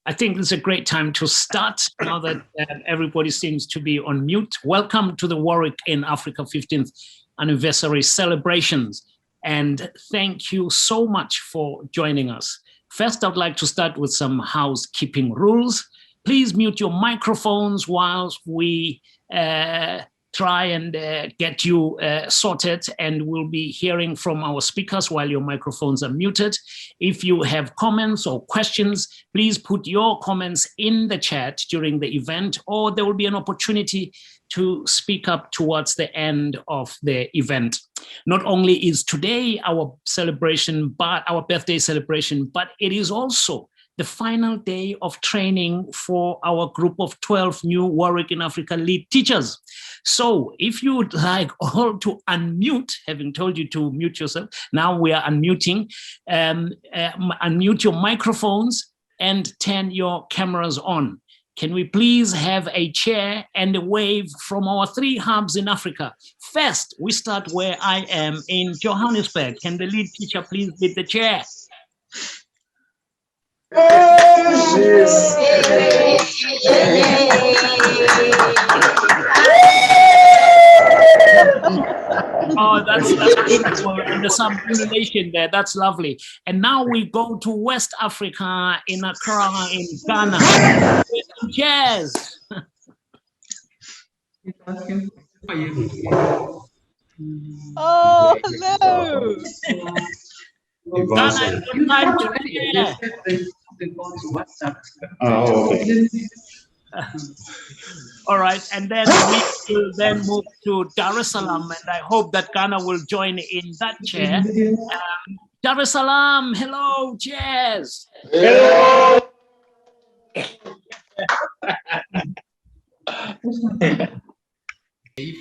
I think it's a great time to start now that everybody seems to be on mute. Welcome to the Warwick in Africa 15th anniversary celebrations. And thank you so much for joining us. First, I'd like to start with some housekeeping rules. Please mute your microphones whilst we try and get you sorted, and we'll be hearing from our speakers while your microphones are muted. If you have comments or questions, please put your comments in the chat during the event, or there will be an opportunity to speak up towards the end of the event. Not only is today our celebration, but our birthday celebration, but it is also the final day of training for our group of 12 new Warwick in Africa lead teachers. So if you would like all to unmute, having told you to mute yourself, now we are unmuting, unmute your microphones and turn your cameras on. Can we please have a cheer and a wave from our 3 hubs in Africa? First, we start where I am in Johannesburg. Can the lead teacher please lead the chair? Oh, that's beautiful. And there's some illumination there. That's lovely. And now we go to West Africa in Accra, in Ghana. Cheers. Oh, hello. Ghana, good time to cheer. All right, and then we will then move to Dar es Salaam, and I hope that Ghana will join in that chair. Dar es Salaam, hello, cheers. Hello.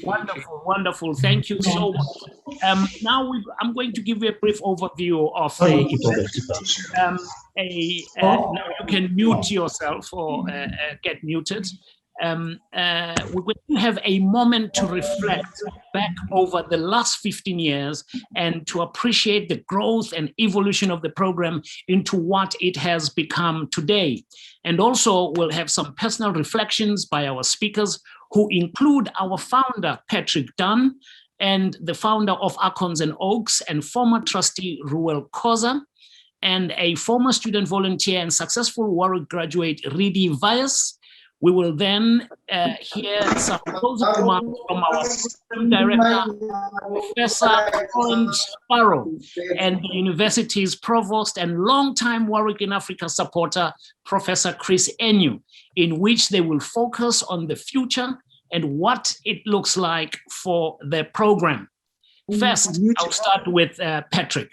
Wonderful, wonderful. Thank you so much. Now I'm going to give you a brief overview of the event. Now you can mute yourself or get muted. We're going to have a moment to reflect back over the last 15 years and to appreciate the growth and evolution of the program into what it has become today. And also we'll have some personal reflections by our speakers, who include our founder, Patrick Dunn, and the founder of Acons and Oaks, and former trustee, Ruel Koza, and a former student volunteer and successful Warwick graduate, redefine. We will then hear some closing remarks from our program director, Professor Colin Sparrow, and the university's provost and longtime Warwick in Africa supporter, Professor Chris Enu, in which they will focus on the future and what it looks like for the program. First, I'll start with Patrick.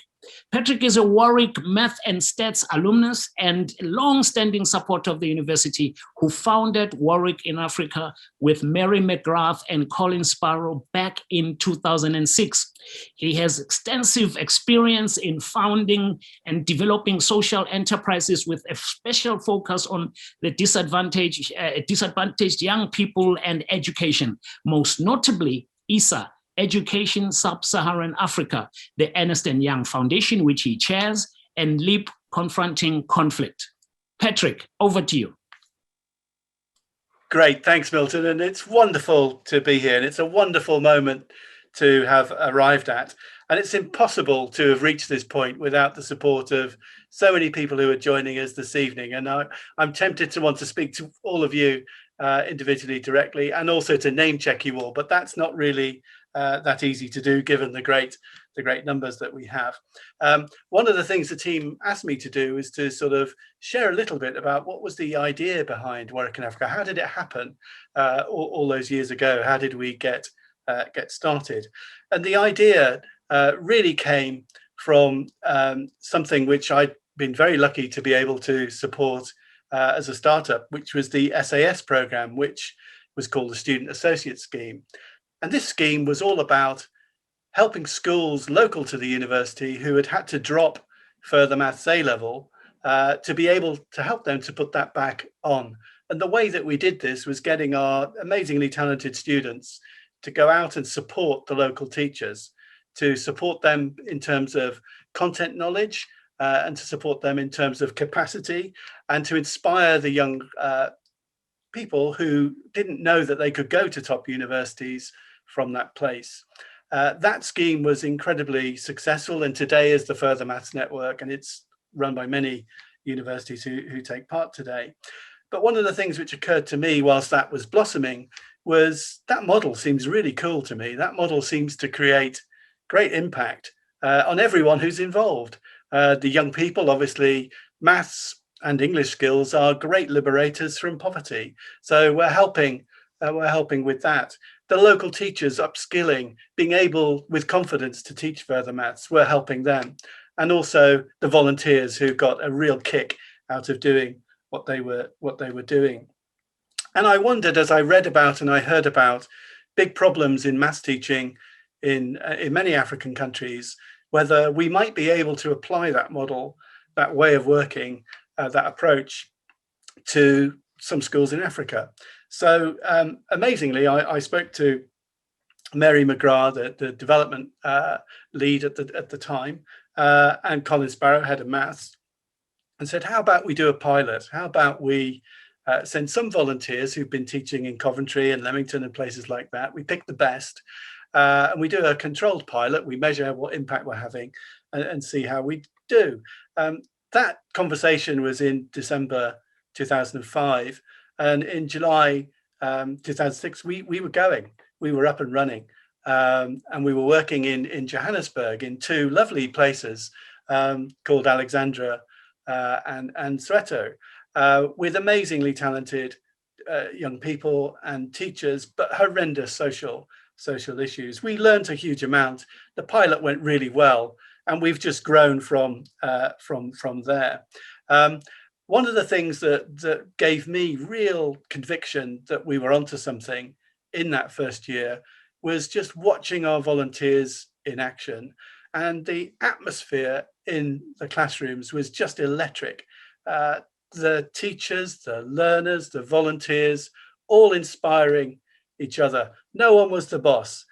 Patrick is a Warwick Math and Stats alumnus and long-standing supporter of the university, who founded Warwick in Africa with Mary McGrath and Colin Sparrow back in 2006. He has extensive experience in founding and developing social enterprises with a special focus on the disadvantaged young people and education, most notably ISA, Education Sub-Saharan Africa, the Ernst & Young Foundation, which he chairs, and LEAP, Confronting Conflict. Patrick, over to you. Great, thanks, Milton. And it's wonderful to be here. And it's a wonderful moment to have arrived at. And it's impossible to have reached this point without the support of so many people who are joining us this evening. And I'm tempted to want to speak to all of you individually, directly, and also to name check you all. But that's not really that easy to do, given the great numbers that we have. One of the things the team asked me to do is to sort of share a little bit about what was the idea behind Warwick in Africa. How did it happen all those years ago? How did we get started? And the idea really came from something which I'd been very lucky to be able to support as a startup, which was the SAS program, which was called the Student Associate Scheme. And this scheme was all about helping schools local to the university who had to drop further maths A level to be able to help them to put that back on. And the way that we did this was getting our amazingly talented students to go out and support the local teachers, to support them in terms of content knowledge, and to support them in terms of capacity and to inspire the young people who didn't know that they could go to top universities from that place. That scheme was incredibly successful, and today is the Further Maths Network, and it's run by many universities who take part today. But one of the things which occurred to me whilst that was blossoming was that model seems really cool to me. That model seems to create great impact on everyone who's involved. The young people, obviously, maths and English skills are great liberators from poverty. So we're helping with that. The local teachers upskilling, being able with confidence to teach further maths, we're helping them. And also the volunteers who got a real kick out of doing what they were doing. And I wondered, as I read about and I heard about big problems in maths teaching in many African countries, whether we might be able to apply that model, that way of working, that approach to some schools in Africa. So amazingly, I spoke to Mary McGrath, the development lead at the time, and Colin Sparrow, head of maths, and said, how about we do a pilot? How about we send some volunteers who've been teaching in Coventry and Leamington and places like that. We pick the best and we do a controlled pilot. We measure what impact we're having and see how we do. That conversation was in December 2005. And in July 2006, we were going. We were up and running. And we were working in Johannesburg in two lovely places called Alexandra and Soweto, with amazingly talented young people and teachers, but horrendous social issues. We learned a huge amount. The pilot went really well, and we've just grown from there. One of the things that gave me real conviction that we were onto something in that first year was just watching our volunteers in action, and the atmosphere in the classrooms was just electric. The teachers, the learners, the volunteers, all inspiring each other. No one was the boss.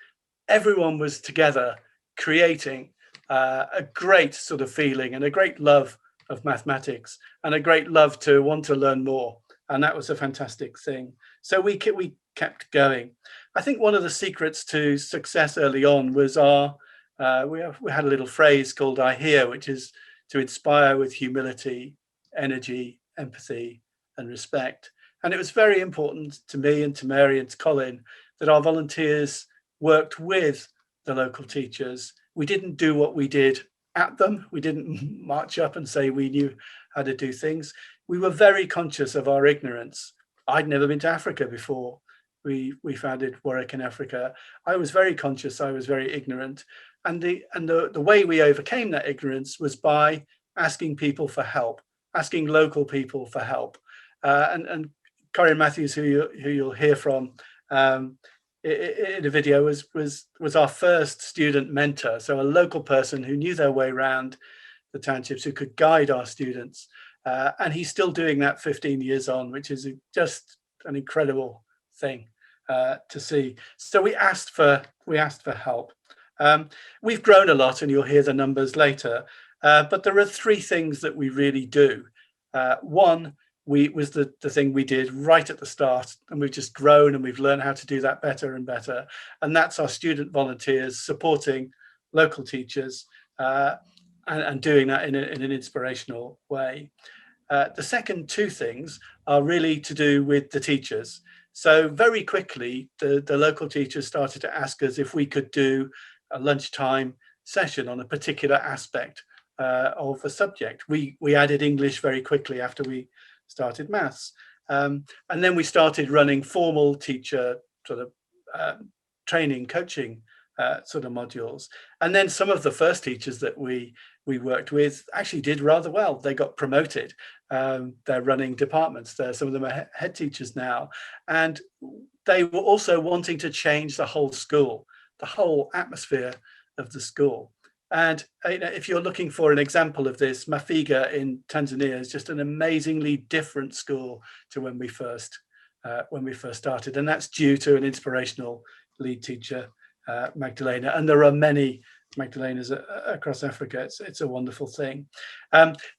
Everyone was together creating a great sort of feeling and a great love of mathematics and a great love to want to learn more. And that was a fantastic thing. So we kept going. I think one of the secrets to success early on was we had a little phrase called I hear, which is to inspire with humility, energy, empathy, and respect. And it was very important to me and to Mary and to Colin that our volunteers worked with the local teachers. We didn't do what we did at them. We didn't march up and say we knew how to do things. We were very conscious of our ignorance. I'd never been to Africa before we founded Warwick in Africa. I was very conscious, I was very ignorant. And the way we overcame that ignorance was by asking people for help, asking local people for help. And Corinne Matthews, who you'll hear from in a video, was our first student mentor. So a local person who knew their way around the townships, who could guide our students. And he's still doing that 15 years on, which is just an incredible thing to see. So we asked for help. We've grown a lot, and you'll hear the numbers later. But there are three things that we really do. One was the thing we did right at the start, and we've just grown and we've learned how to do that better and better. And that's our student volunteers supporting local teachers and doing that in an inspirational way. The second two things are really to do with the teachers. So very quickly, the local teachers started to ask us if we could do a lunchtime session on a particular aspect of a subject. We added English very quickly after we started maths. And then we started running formal teacher sort of training, coaching sort of modules. And then some of the first teachers that we worked with actually did rather well. They got promoted. They're running departments. Some of them are head teachers now. And they were also wanting to change the whole school, the whole atmosphere of the school. And if you're looking for an example of this, Mafiga in Tanzania is just an amazingly different school to when we first started. And that's due to an inspirational lead teacher, Magdalena. And there are many Magdalena's across Africa. It's a wonderful thing.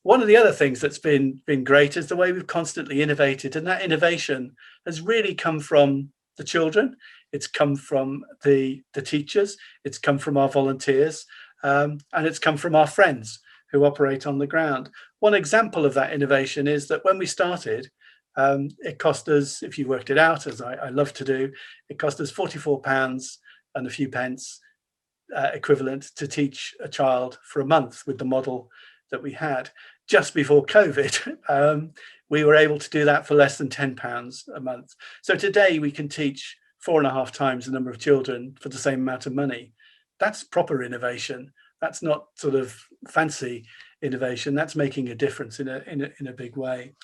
One of the other things that's been great is the way we've constantly innovated, and that innovation has really come from the children. It's come from the teachers. It's come from our volunteers, and it's come from our friends who operate on the ground. One example of that innovation is that when we started, it cost us, if you worked it out, as I love to do, it cost us £44 and a few pence equivalent to teach a child for a month with the model that we had. Just before COVID, we were able to do that for less than £10 a month. So today we can teach 4.5 times the number of children for the same amount of money. That's proper innovation. That's not sort of fancy innovation. That's making a difference in a big way.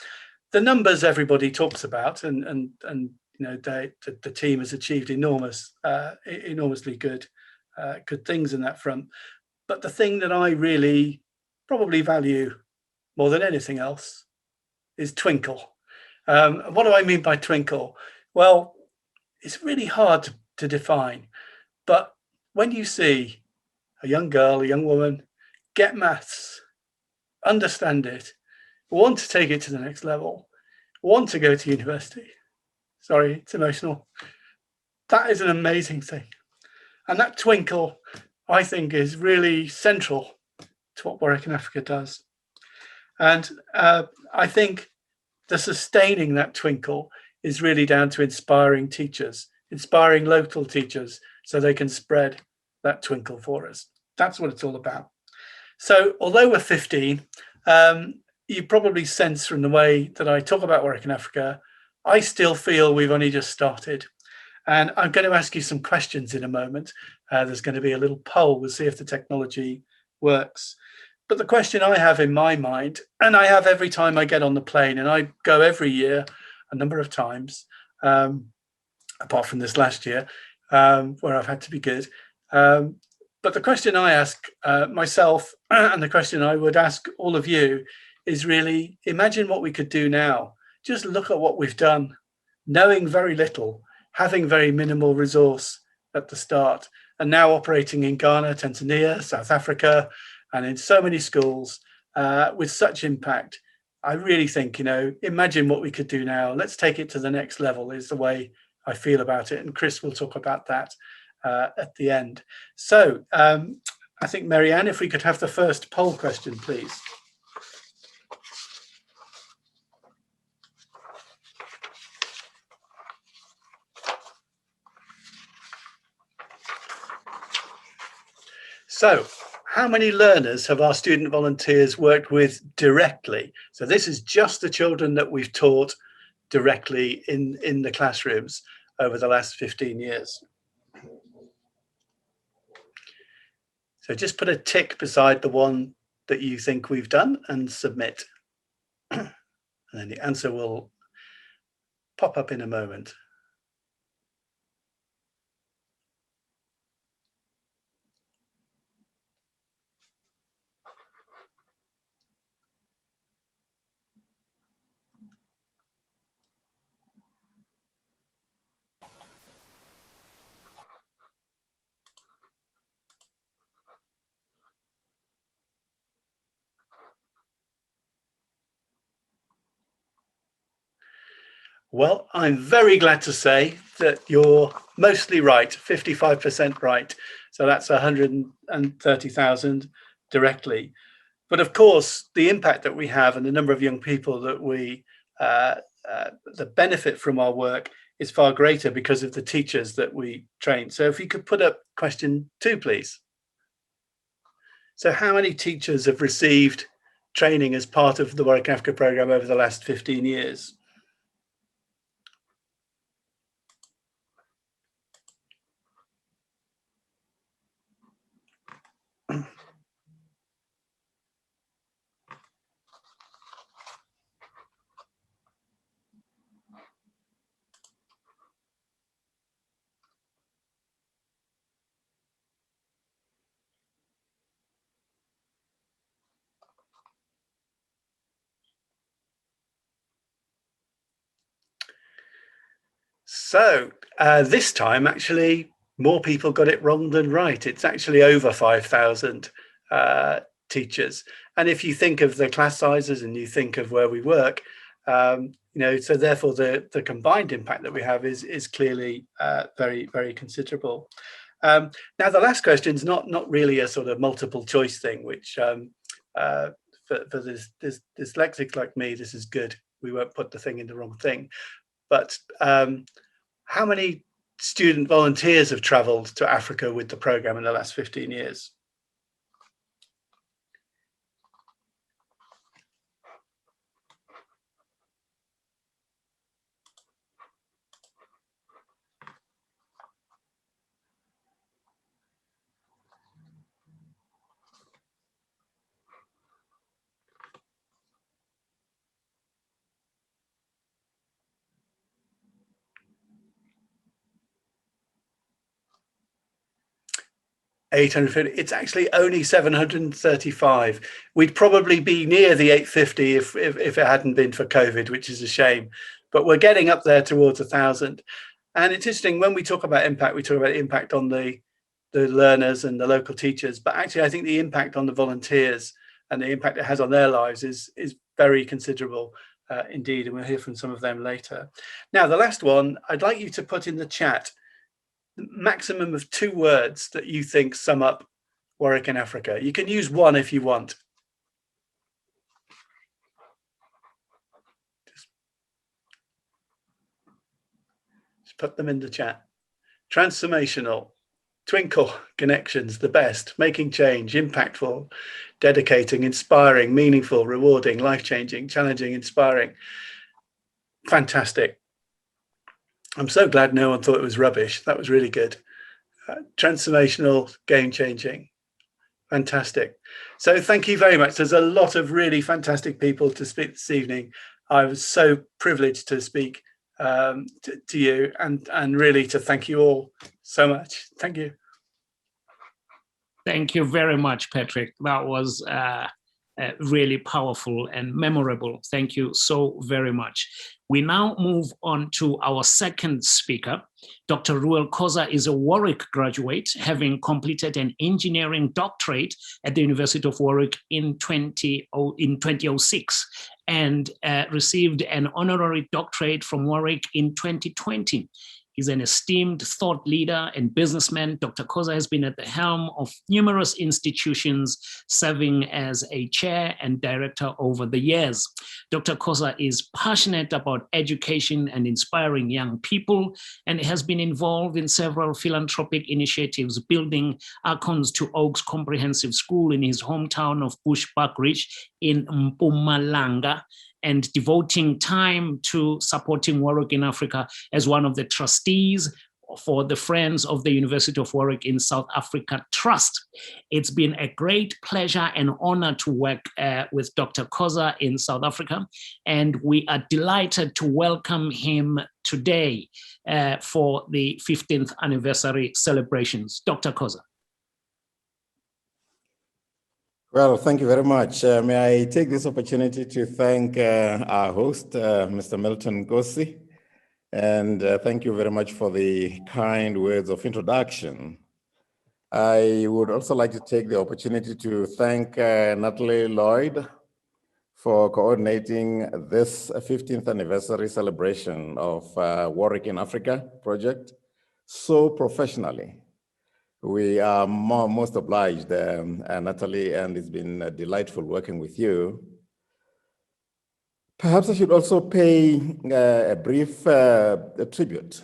The numbers everybody talks about, and you know, the team has achieved enormously good things in that front. But the thing that I really probably value more than anything else is twinkle. What do I mean by twinkle? Well, it's really hard to define, but when you see a young girl, a young woman get maths, understand it, want to take it to the next level, want to go to university, sorry, it's emotional, that is an amazing thing. And that twinkle, I think, is really central to what Warwick in Africa does. And I think the sustaining that twinkle is really down to inspiring teachers, inspiring local teachers, so they can spread that twinkle for us. That's what it's all about. So although we're 15, you probably sense from the way that I talk about Warwick in Africa, I still feel we've only just started. And I'm going to ask you some questions in a moment. There's going to be a little poll. We'll see if the technology works. But the question I have in my mind, and I have every time I get on the plane, and I go every year a number of times, apart from this last year, where I've had to be good. But the question I ask myself, and the question I would ask all of you, is really, imagine what we could do now. Just look at what we've done, knowing very little, having very minimal resource at the start, and now operating in Ghana, Tanzania, South Africa, and in so many schools with such impact. I really think, you know, imagine what we could do now. Let's take it to the next level is the way I feel about it. And Chris will talk about that at the end. So I think, Marianne, if we could have the first poll question, please. So, how many learners have our student volunteers worked with directly? So this is just the children that we've taught directly in the classrooms over the last 15 years. So just put a tick beside the one that you think we've done and submit. And then the answer will pop up in a moment. Well, I'm very glad to say that you're mostly right, 55% right. So that's 130,000 directly. But of course, the impact that we have and the number of young people that we that benefit from our work is far greater because of the teachers that we train. So if you could put up question 2, please. So how many teachers have received training as part of the Warwick in Africa program over the last 15 years? So this time, actually, more people got it wrong than right. It's actually over 5,000 teachers. And if you think of the class sizes and you think of where we work, so therefore the combined impact that we have is clearly very, very considerable. Now, the last question is not really a sort of multiple choice thing, which for this dyslexic like me, this is good. We won't put the thing in the wrong thing. But how many student volunteers have traveled to Africa with the program in the last 15 years? It's actually only 735. We'd probably be near the 850 if it hadn't been for COVID, which is a shame. But we're getting up there towards 1,000. And it's interesting, when we talk about impact, we talk about impact on the learners and the local teachers. But actually, I think the impact on the volunteers and the impact it has on their lives is very considerable indeed. And we'll hear from some of them later. Now, the last one, I'd like you to put in the chat maximum of 2 words that you think sum up Warwick in Africa. You can use 1 if you want. Just put them in the chat. Transformational, twinkle, connections, the best, making change, impactful, dedicating, inspiring, meaningful, rewarding, life-changing, challenging, inspiring. Fantastic. I'm so glad no one thought it was rubbish. That was really good. Transformational, game-changing. Fantastic. So thank you very much. There's a lot of really fantastic people to speak this evening. I was so privileged to speak to you and really to thank you all so much. Thank you. Thank you very much, Patrick. That was really powerful and memorable. Thank you so very much. We now move on to our second speaker. Dr. Ruel Koza is a Warwick graduate, having completed an engineering doctorate at the University of Warwick in 2006 and received an honorary doctorate from Warwick in 2020. He's an esteemed thought leader and businessman. Dr. Koza has been at the helm of numerous institutions, serving as a chair and director over the years. Dr. Koza is passionate about education and inspiring young people, and has been involved in several philanthropic initiatives, building Akons to Oaks Comprehensive School in his hometown of Bushbuckridge in Mpumalanga, and devoting time to supporting Warwick in Africa as one of the trustees for the Friends of the University of Warwick in South Africa Trust. It's been a great pleasure and honor to work with Dr. Koza in South Africa, and we are delighted to welcome him today for the 15th anniversary celebrations. Dr. Koza. Well, thank you very much. May I take this opportunity to thank our host, Mr. Milton Gosi, and thank you very much for the kind words of introduction. I would also like to take the opportunity to thank Natalie Lloyd for coordinating this 15th anniversary celebration of Warwick in Africa project so professionally. We are most obliged, Natalie, and it's been delightful working with you. Perhaps I should also pay a brief tribute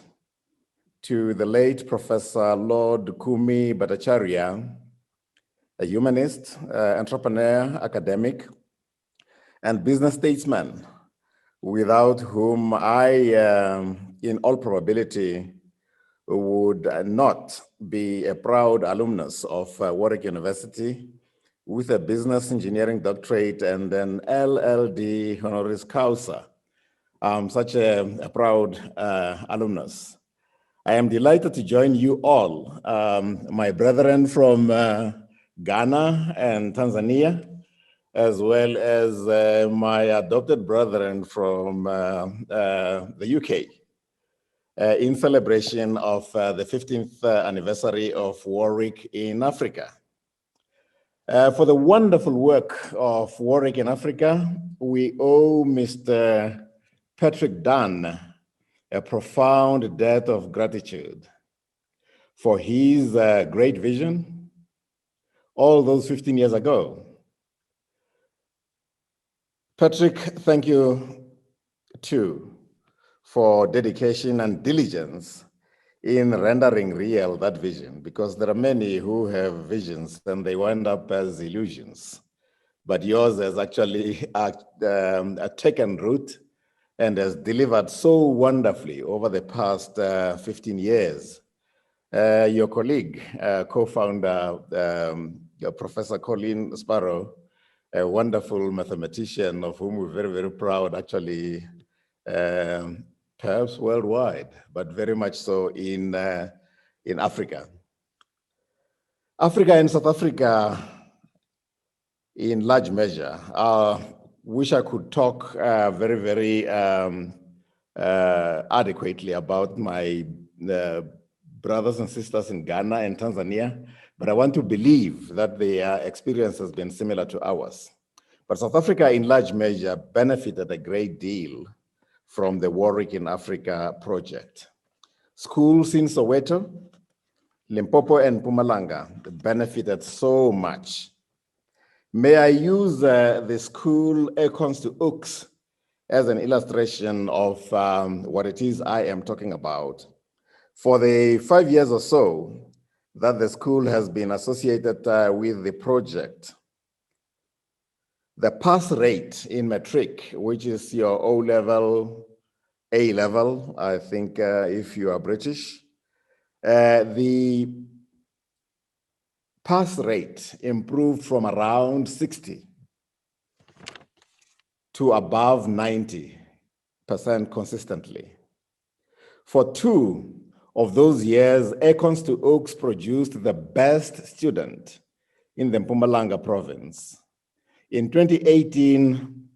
to the late Professor Lord Kumi Bhattacharya, a humanist, entrepreneur, academic, and business statesman, without whom I, in all probability, would not be a proud alumnus of Warwick University with a business engineering doctorate and an LLD honoris causa. Such a proud alumnus. I am delighted to join you all, my brethren from Ghana and Tanzania, as well as my adopted brethren from the UK. in celebration of the 15th anniversary of Warwick in Africa. For the wonderful work of Warwick in Africa, we owe Mr. Patrick Dunn a profound debt of gratitude for his great vision all those 15 years ago. Patrick, thank you too for dedication and diligence in rendering real that vision, because there are many who have visions and they wind up as illusions. But yours has actually taken root and has delivered so wonderfully over the past 15 years. Your colleague, co-founder, Professor Colin Sparrow, a wonderful mathematician of whom we're very, very proud, actually, perhaps worldwide, but very much so in Africa. Africa and South Africa, in large measure, wish I could talk very, very adequately about my brothers and sisters in Ghana and Tanzania, but I want to believe that their experience has been similar to ours. But South Africa, in large measure, benefited a great deal from the Warwick in Africa project. Schools in Soweto, Limpopo, and Mpumalanga benefited so much. May I use the school Icons to Ooks as an illustration of what it is I am talking about. For the 5 years or so that the school has been associated with the project, the pass rate in matric, which is your O-level, A-level, I think if you are British, the pass rate improved from around 60 to above 90% consistently. For 2 of those years, Icons to Ooks produced the best student in the Mpumalanga province. In 2018,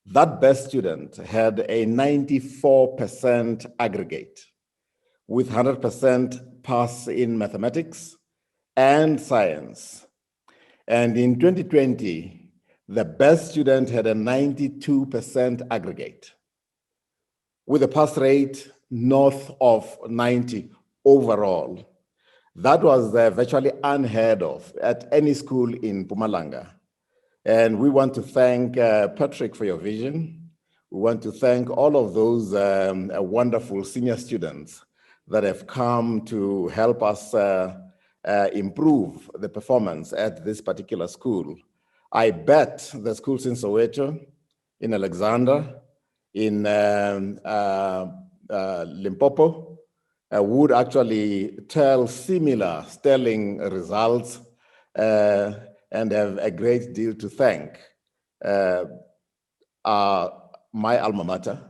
that best student had a 94% aggregate with 100% pass in mathematics and science. And in 2020, the best student had a 92% aggregate with a pass rate north of 90 overall. That was virtually unheard of at any school in Mpumalanga. And we want to thank Patrick for your vision. We want to thank all of those wonderful senior students that have come to help us improve the performance at this particular school. I bet the schools in Soweto, in Alexander, in Limpopo, would actually tell similar sterling results and have a great deal to thank my alma mater,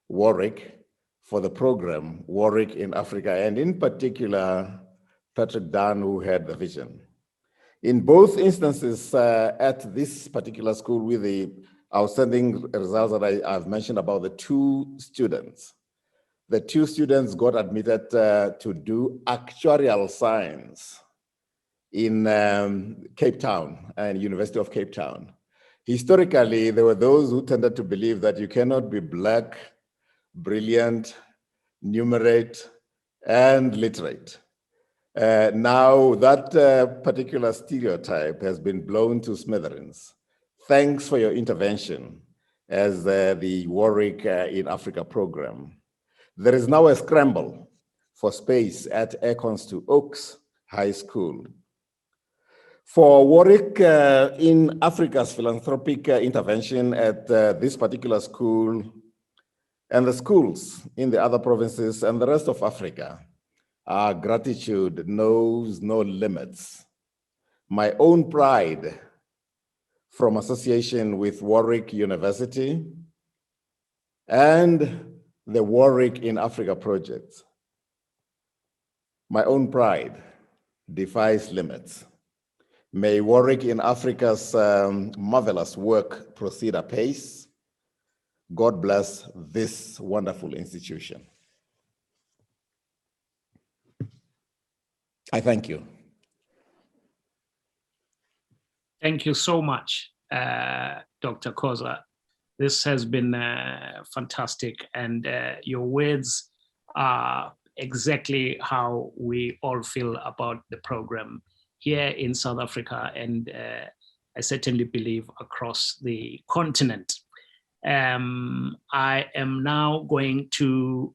Warwick, for the program, Warwick in Africa, and in particular, Patrick Dunn, who had the vision. In both instances at this particular school with the outstanding results that I've mentioned about the 2 students, the 2 students got admitted to do actuarial science in Cape Town and University of Cape Town. Historically, there were those who tended to believe that you cannot be black, brilliant, numerate, and literate. Now that particular stereotype has been blown to smithereens. Thanks for your intervention as the Warwick in Africa program. There is now a scramble for space at Icons to Ooks High School. For Warwick in Africa's philanthropic intervention at this particular school and the schools in the other provinces and the rest of Africa, our gratitude knows no limits. My own pride from association with Warwick University and the Warwick in Africa project, my own pride defies limits. May Warwick in Africa's marvelous work proceed apace. God bless this wonderful institution. I thank you. Thank you so much, Dr. Koza. This has been fantastic, and your words are exactly how we all feel about the program here in South Africa, and I certainly believe across the continent. I am now going to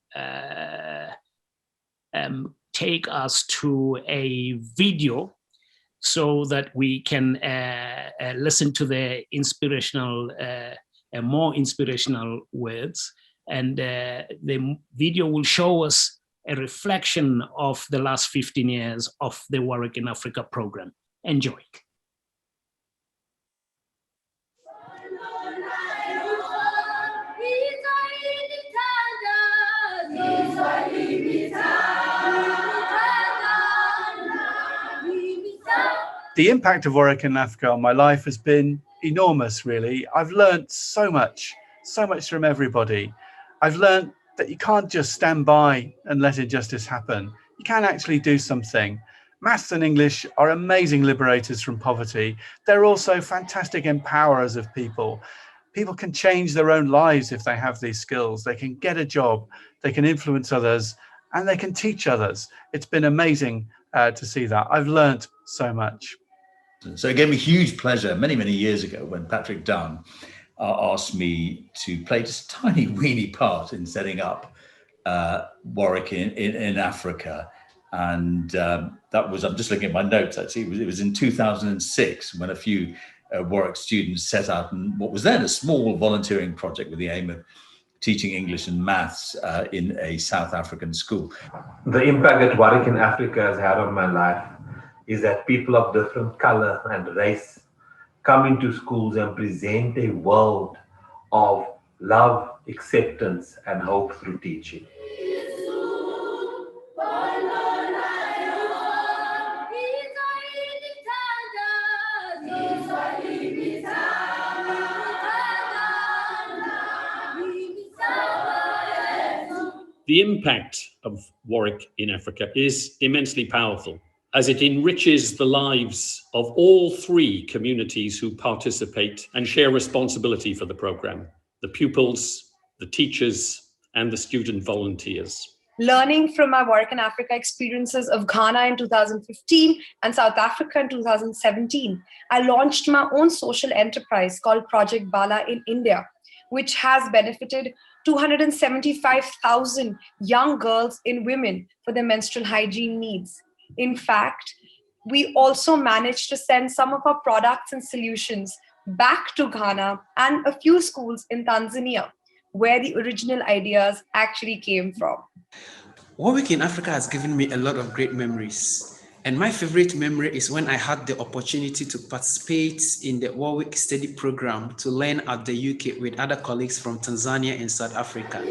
take us to a video so that we can listen to the inspirational, more inspirational words. And the video will show us a reflection of the last 15 years of the Warwick in Africa program. Enjoy. The impact of Warwick in Africa on my life has been enormous, really. I've learned so much from everybody. I've learned that you can't just stand by and let injustice happen. You can actually do something. Maths and English are amazing liberators from poverty. They're also fantastic empowerers of people. People can change their own lives if they have these skills. They can get a job, they can influence others, and they can teach others. It's been amazing to see that. I've learned so much. So it gave me huge pleasure many, many years ago when Patrick Dunn asked me to play just a tiny, weeny part in setting up Warwick in Africa. And that was, I'm just looking at my notes actually, it was in 2006 when a few Warwick students set out in what was then a small volunteering project with the aim of teaching English and maths in a South African school. The impact that Warwick in Africa has had on my life is that people of different color and race come into schools and present a world of love, acceptance, and hope through teaching. The impact of Warwick in Africa is immensely powerful, as it enriches the lives of all three communities who participate and share responsibility for the program: the pupils, the teachers, and the student volunteers. Learning from my Warwick in Africa experiences of Ghana in 2015 and South Africa in 2017, I launched my own social enterprise called Project Bala in India, which has benefited 275,000 young girls and women for their menstrual hygiene needs. In fact, we also managed to send some of our products and solutions back to Ghana and a few schools in Tanzania, where the original ideas actually came from. Warwick in Africa has given me a lot of great memories. And my favorite memory is when I had the opportunity to participate in the Warwick Study Program to learn at the UK with other colleagues from Tanzania and South Africa.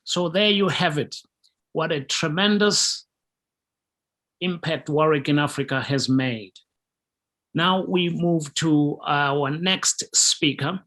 So there you have it. What a tremendous impact Warwick in Africa has made. Now we move to our next speaker.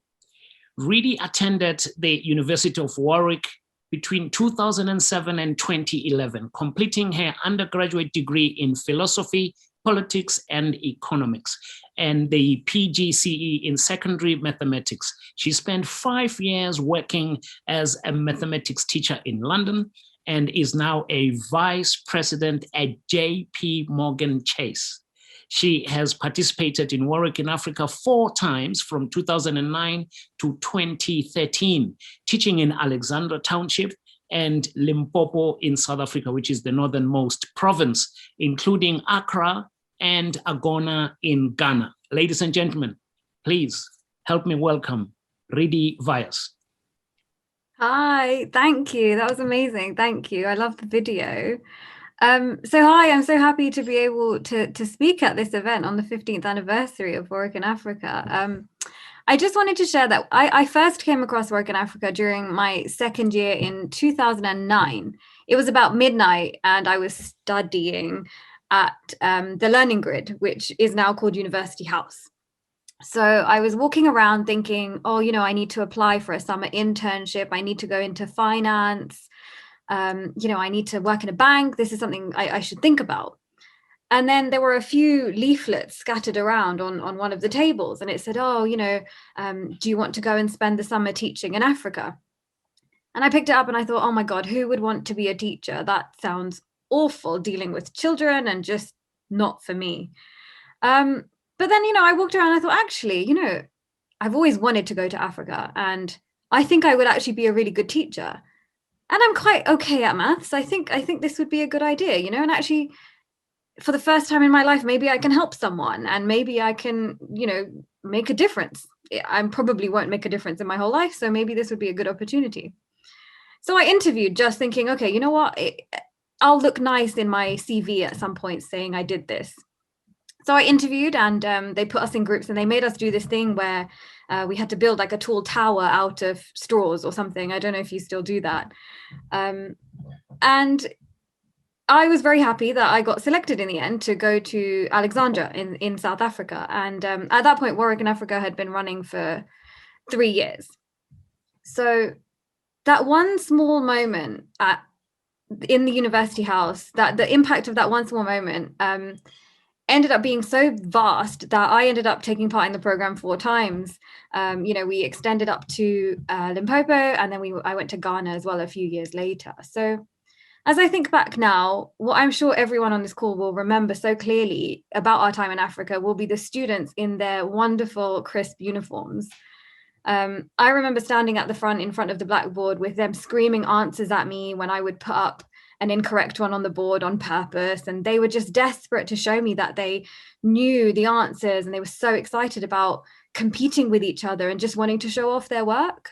Ridi attended the University of Warwick between 2007 and 2011, completing her undergraduate degree in philosophy, politics, and economics, and the PGCE in secondary mathematics. She spent 5 years working as a mathematics teacher in London and is now a vice president at JP Morgan Chase. She has participated in Warwick in Africa 4 times from 2009 to 2013, teaching in Alexandra Township and Limpopo in South Africa, which is the northernmost province, including Accra and Agona in Ghana. Ladies and gentlemen, please help me welcome Ridi Vyas. Hi, thank you. That was amazing. Thank you. I love the video. So hi, I'm so happy to be able to speak at this event on the 15th anniversary of Warwick in Africa. I just wanted to share that I first came across Warwick in Africa during my second year in 2009. It was about midnight and I was studying at the Learning Grid, which is now called University House. So I was walking around thinking, oh, I need to apply for a summer internship. I need to go into finance. I need to work in a bank. This is something I should think about. And then there were a few leaflets scattered around on one of the tables. And it said, oh, do you want to go and spend the summer teaching in Africa? And I picked it up and I thought, oh my God, who would want to be a teacher? That sounds awful, dealing with children and just not for me. But then, I walked around and I thought, actually, I've always wanted to go to Africa and I think I would actually be a really good teacher. And I'm quite okay at maths. I think this would be a good idea, and actually for the first time in my life, maybe I can help someone and maybe I can, make a difference. I probably won't make a difference in my whole life. So maybe this would be a good opportunity. So I interviewed just thinking, okay, you know what? I'll look nice in my CV at some point saying I did this. So I interviewed and they put us in groups and they made us do this thing where we had to build like a tall tower out of straws or something. I don't know if you still do that. And I was very happy that I got selected in the end to go to Alexandria in South Africa. And at that point, Warwick in Africa had been running for 3 years. So that one small moment in the university house, that the impact of that one small moment ended up being so vast that I ended up taking part in the program 4 times. We extended up to Limpopo, and then I went to Ghana as well a few years later. So as I think back now, what I'm sure everyone on this call will remember so clearly about our time in Africa will be the students in their wonderful, crisp uniforms. I remember standing at the front in front of the blackboard with them screaming answers at me when I would put up an incorrect one on the board on purpose. And they were just desperate to show me that they knew the answers and they were so excited about competing with each other and just wanting to show off their work.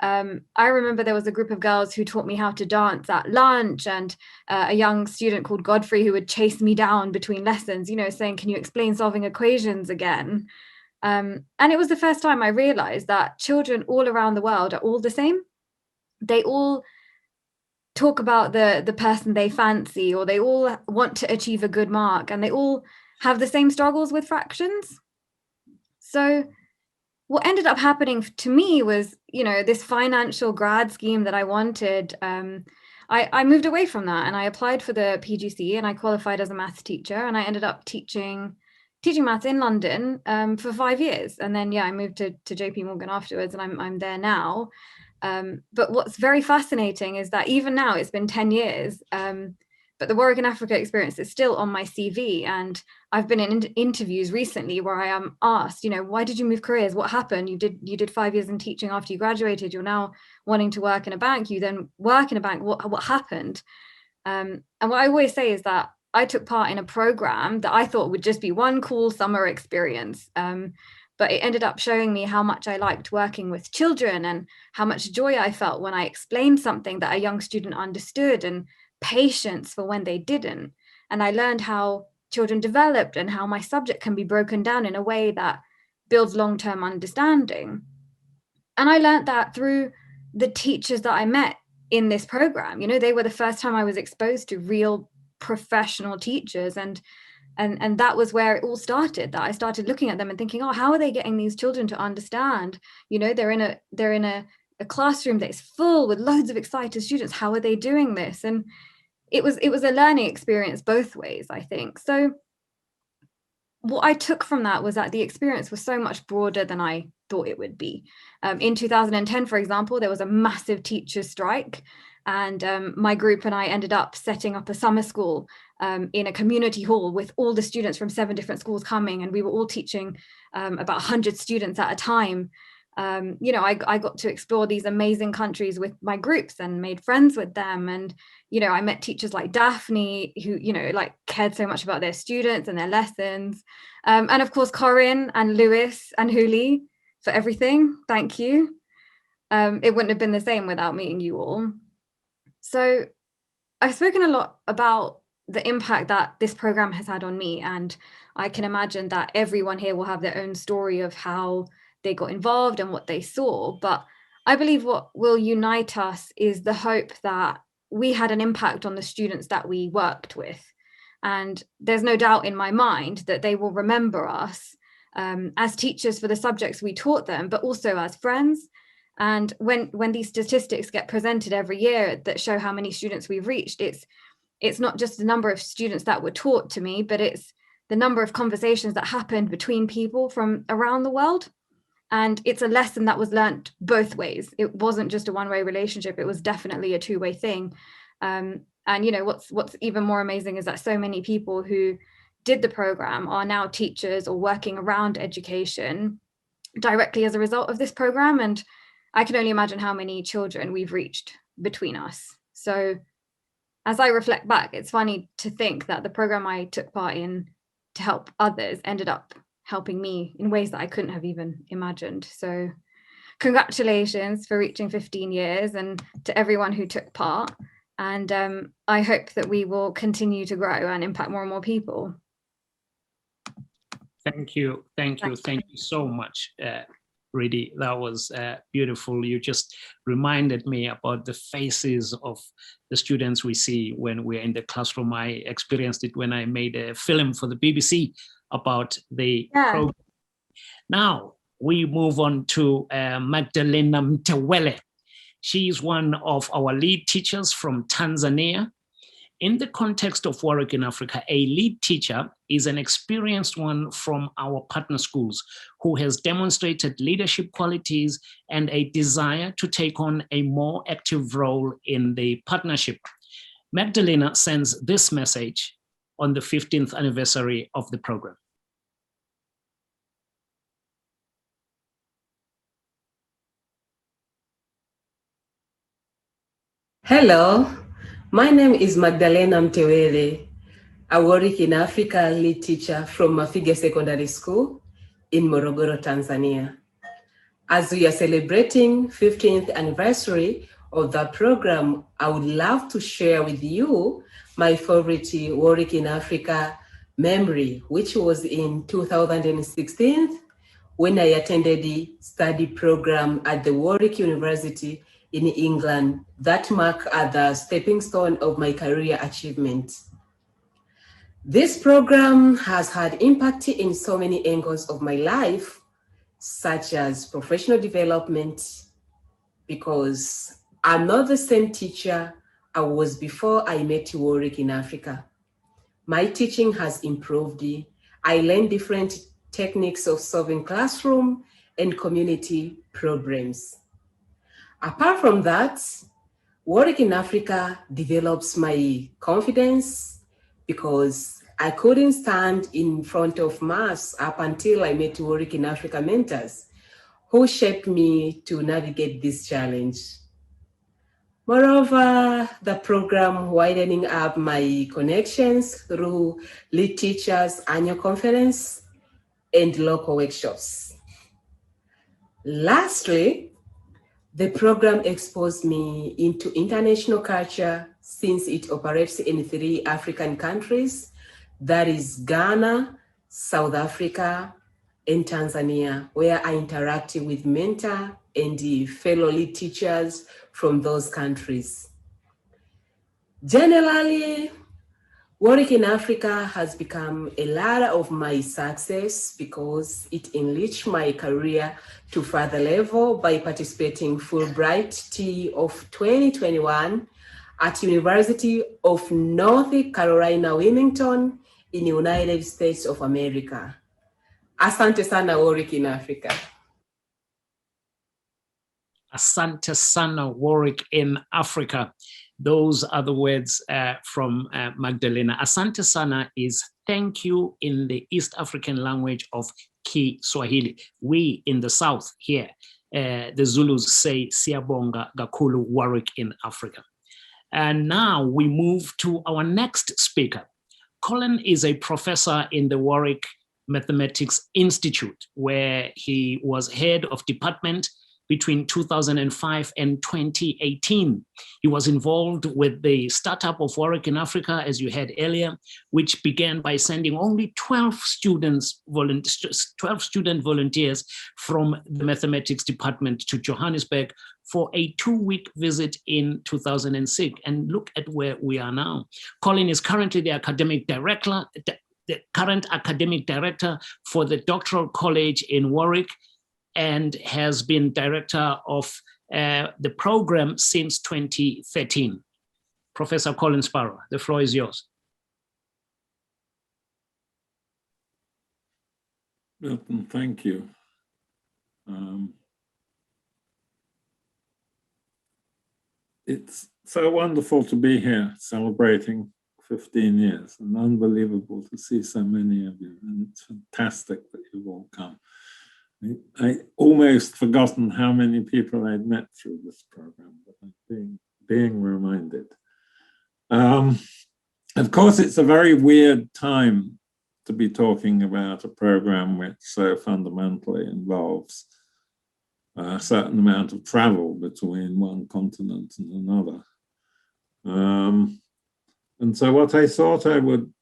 I remember there was a group of girls who taught me how to dance at lunch, and a young student called Godfrey who would chase me down between lessons, saying, can you explain solving equations again? And it was the first time I realized that children all around the world are all the same. They all talk about the person they fancy, or they all want to achieve a good mark, and they all have the same struggles with fractions. So what ended up happening to me was, this financial grad scheme that I wanted. I moved away from that and I applied for the PGC and I qualified as a maths teacher, and I ended up teaching maths in London for 5 years. And then, I moved to JP Morgan afterwards, and I'm there now. But what's very fascinating is that even now it's been 10 years, but the Warwick in Africa experience is still on my CV. And I've been in interviews recently where I am asked, why did you move careers? What happened? You did 5 years in teaching after you graduated. You're now wanting to work in a bank. You then work in a bank. What happened? And what I always say is that I took part in a program that I thought would just be one cool summer experience. But it ended up showing me how much I liked working with children and how much joy I felt when I explained something that a young student understood, and patience for when they didn't. And I learned how children developed and how my subject can be broken down in a way that builds long-term understanding. And I learned that through the teachers that I met in this program. They were the first time I was exposed to real professional teachers, and that was where it all started, that I started looking at them and thinking, oh, how are they getting these children to understand? They're in a classroom that is full with loads of excited students. How are they doing this? And it was a learning experience both ways, I think. So what I took from that was that the experience was so much broader than I thought it would be. In 2010, for example, there was a massive teachers' strike, and my group and I ended up setting up a summer school in a community hall with all the students from 7 different schools coming, and we were all teaching about 100 students at a time. I got to explore these amazing countries with my groups and made friends with them. And, I met teachers like Daphne who, cared so much about their students and their lessons. And of course, Corinne and Lewis and Huli for everything. Thank you. It wouldn't have been the same without meeting you all. So I've spoken a lot about the impact that this program has had on me, and I can imagine that everyone here will have their own story of how they got involved and what they saw. But I believe what will unite us is the hope that we had an impact on the students that we worked with. And there's no doubt in my mind that they will remember us as teachers for the subjects we taught them, but also as friends. And when these statistics get presented every year that show how many students we've reached, it's not just the number of students that were taught to me, but it's the number of conversations that happened between people from around the world. And it's a lesson that was learnt both ways. It wasn't just a one-way relationship. It was definitely a two-way thing. And you know, what's even more amazing is that so many people who did the program are now teachers or working around education directly as a result of this program. And I can only imagine how many children we've reached between us. So as I reflect back, it's funny to think that the program I took part in to help others ended up helping me in ways that I couldn't have even imagined. So congratulations for reaching 15 years and to everyone who took part. And I hope that we will continue to grow and impact more and more people. Thank you so much, Ridi. That was beautiful. You just reminded me about the faces of the students we see when we're in the classroom. I experienced it when I made a film for the BBC about the program. Now we move on to Magdalena Mtewele. She's one of our lead teachers from Tanzania. In the context of Warwick in Africa, a lead teacher is an experienced one from our partner schools who has demonstrated leadership qualities and a desire to take on a more active role in the partnership. Magdalena sends this message on the 15th anniversary of the program. Hello, my name is Magdalena Mtewele, a Warwick in Africa lead teacher from Mafige Secondary School in Morogoro, Tanzania. As we are celebrating 15th anniversary of the program, I would love to share with you my favorite Warwick in Africa memory, which was in 2016 when I attended the study program at the Warwick University in England. That marked the stepping stone of my career achievement. This program has had impact in so many angles of my life, such as professional development, because I'm not the same teacher I was before I met Warwick in Africa. My teaching has improved. I learned different techniques of solving classroom and community problems. Apart from that, Warwick in Africa develops my confidence because I couldn't stand in front of mass up until I met Warwick in Africa mentors who shaped me to navigate this challenge. Moreover, the program widening up my connections through lead teachers annual conference and local workshops. Lastly, the program exposed me into international culture since it operates in 3 African countries, that is Ghana, South Africa, and Tanzania, where I interacted with mentor and the fellow lead teachers from those countries. Generally, Warwick in Africa has become a ladder of my success because it enriched my career to further level by participating Fulbright Tea of 2021 at University of North Carolina, Wilmington in the United States of America. Asante sana Warwick in Africa. Asante sana Warwick in Africa. Those are the words from Magdalena. Asante sana is thank you in the East African language of Kiswahili. We in the South here, the Zulus say Siyabonga Gakulu Warwick in Africa. And now we move to our next speaker. Colin is a professor in the Warwick Mathematics Institute, where he was head of department between 2005 and 2018. He was involved with the startup of Warwick in Africa, as you heard earlier, which began by sending only 12 student volunteers from the mathematics department to Johannesburg for a 2-week visit in 2006. And look at where we are now. Colin is currently the academic director, the current academic director for the Doctoral College in Warwick, and has been director of the program since 2013. Professor Colin Sparrow, the floor is yours. Milton, thank you. It's so wonderful to be here celebrating 15 years, and unbelievable to see so many of you, and it's fantastic that you've all come. I almost forgotten how many people I'd met through this program, but I'm being reminded. Of course, it's a very weird time to be talking about a program which so fundamentally involves a certain amount of travel between one continent and another. And so what I thought I would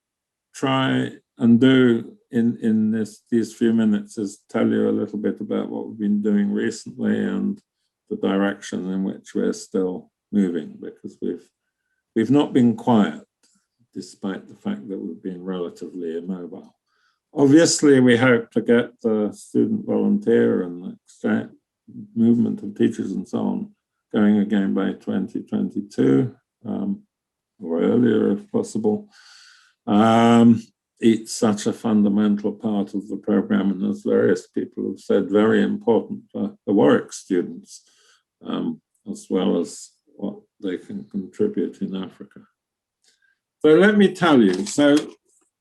try and do in these few minutes is tell you a little bit about what we've been doing recently and the direction in which we're still moving, because we've not been quiet, despite the fact that we've been relatively immobile. Obviously, we hope to get the student volunteer and the exchange movement of teachers and so on going again by 2022, or earlier if possible. It's such a fundamental part of the program, and as various people have said, very important for the Warwick students, as well as what they can contribute in Africa. So let me tell you, so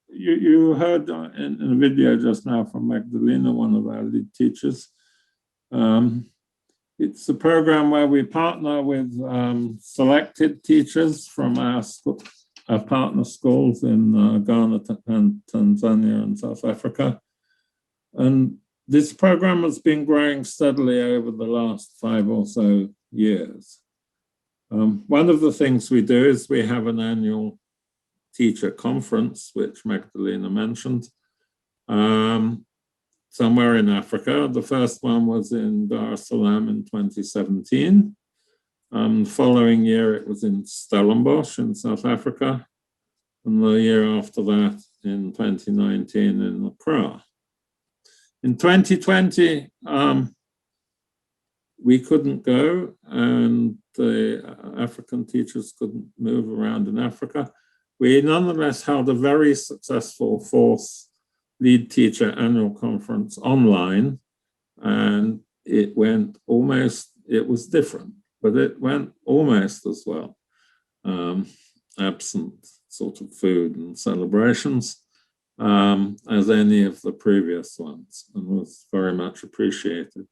you heard in a video just now from Magdalena, one of our lead teachers. It's a program where we partner with selected teachers from our partner schools in Ghana, and Tanzania, and South Africa. And this program has been growing steadily over the last 5 or so years. One of the things we do is we have an annual teacher conference, which Magdalena mentioned, somewhere in Africa. The first one was in Dar es Salaam in 2017. The following year, it was in Stellenbosch in South Africa, and the year after that in 2019 in Accra. In 2020, we couldn't go, and the African teachers couldn't move around in Africa. We nonetheless held a very successful 4th lead teacher annual conference online, and it went almost, it was different, but it went almost as well, absent sort of food and celebrations, as any of the previous ones, and was very much appreciated.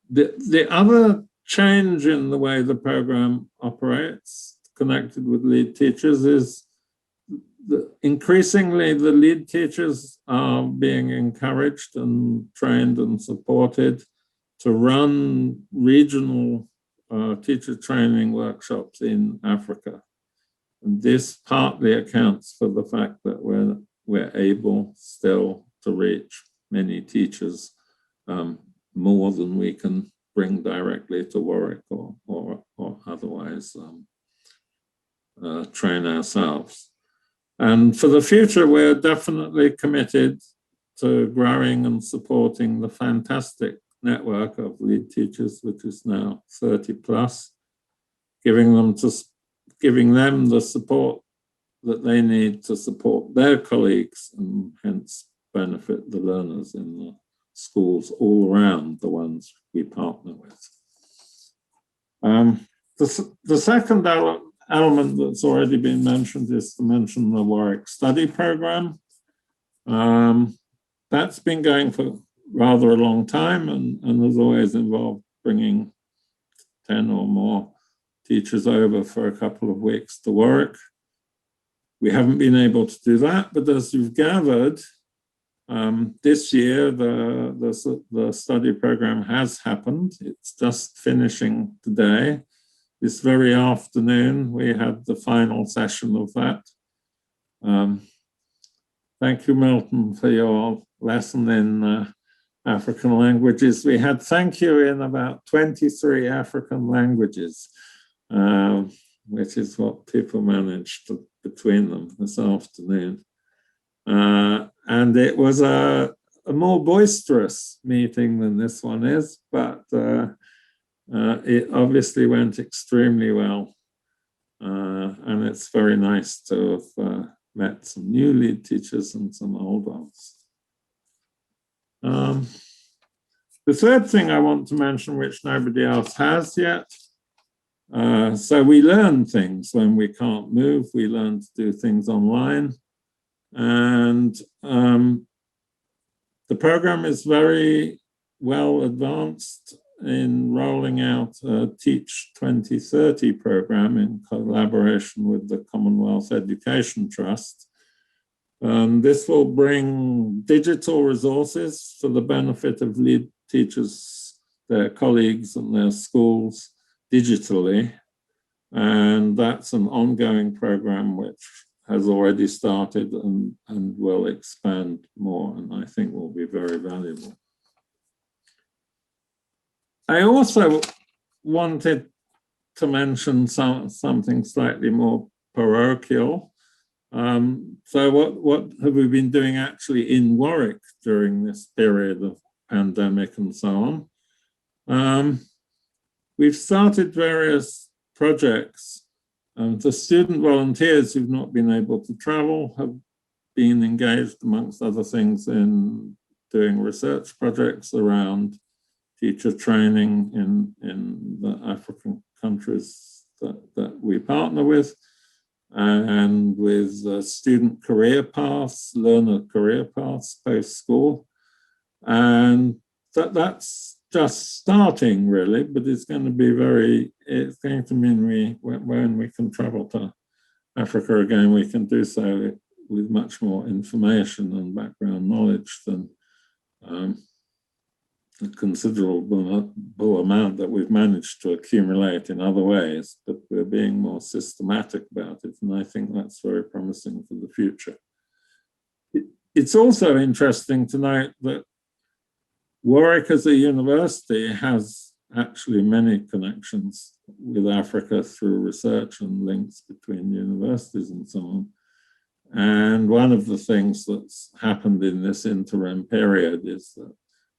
The other change in the way the program operates, connected with lead teachers, is increasingly the lead teachers are being encouraged and trained and supported to run regional teacher training workshops in Africa. And this partly accounts for the fact that we're able still to reach many teachers more than we can bring directly to Warwick or otherwise train ourselves. And for the future, we're definitely committed to growing and supporting the fantastic network of lead teachers, which is now 30 plus, giving them the support that they need to support their colleagues and hence benefit the learners in the schools all around the ones we partner with. The second element that's already been mentioned is to mention the Warwick Study Program. That's been going for rather a long time and has always involved bringing 10 or more teachers over for a couple of weeks to Warwick. We haven't been able to do that, but as you've gathered, This year, the study program has happened. It's just finishing today. This very afternoon, we had the final session of that. Thank you, Milton, for your lesson in African languages. We had thank you in about 23 African languages, which is what people managed between them this afternoon. And it was a more boisterous meeting than this one is, but it obviously went extremely well. And it's very nice to have met some new lead teachers and some old ones. The third thing I want to mention, which nobody else has yet, so we learn things when we can't move. We learn to do things online. And the program is very well advanced in rolling out a Teach 2030 program in collaboration with the Commonwealth Education Trust. This will bring digital resources for the benefit of lead teachers, their colleagues and their schools digitally. And that's an ongoing program which has already started and will expand more, and I think will be very valuable. I also wanted to mention something slightly more parochial. So what have we been doing actually in Warwick during this period of pandemic and so on? We've started various projects. The student volunteers who've not been able to travel have been engaged, amongst other things, in doing research projects around teacher training in the African countries that we partner with, and with student career paths, learner career paths post-school. And that's just starting, really, but it's going to be it's going to mean when we can travel to Africa again, we can do so with much more information and background knowledge than a considerable amount that we've managed to accumulate in other ways, but we're being more systematic about it, and I think that's very promising for the future. It's also interesting to note that Warwick as a university has actually many connections with Africa through research and links between universities and so on. And one of the things that's happened in this interim period is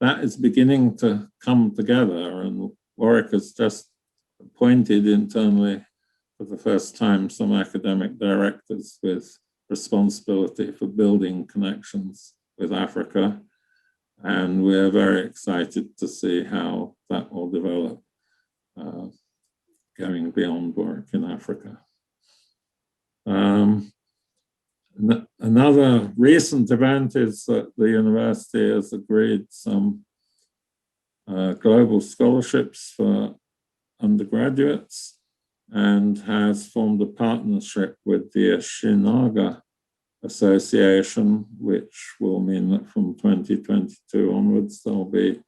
that is beginning to come together, and Warwick has just appointed internally for the first time some academic directors with responsibility for building connections with Africa. And we're very excited to see how that will develop going beyond Warwick in Africa. Another recent event is that the university has agreed some global scholarships for undergraduates and has formed a partnership with the Shinaga Association, which will mean that from 2022 onwards, there'll be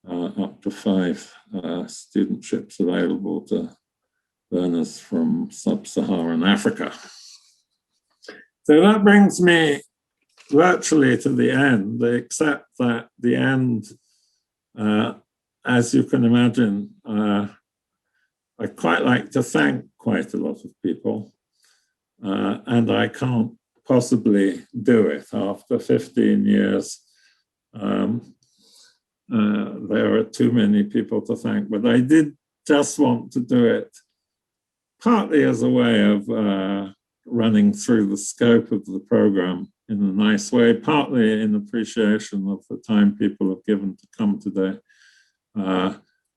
up to 5 studentships available to learners from sub-Saharan Africa. So that brings me virtually to the end, except that the end, as you can imagine, I quite like to thank quite a lot of people, and I can't possibly do it after 15 years. There are too many people to thank, but I did just want to do it partly as a way of running through the scope of the program in a nice way, partly in appreciation of the time people have given to come today.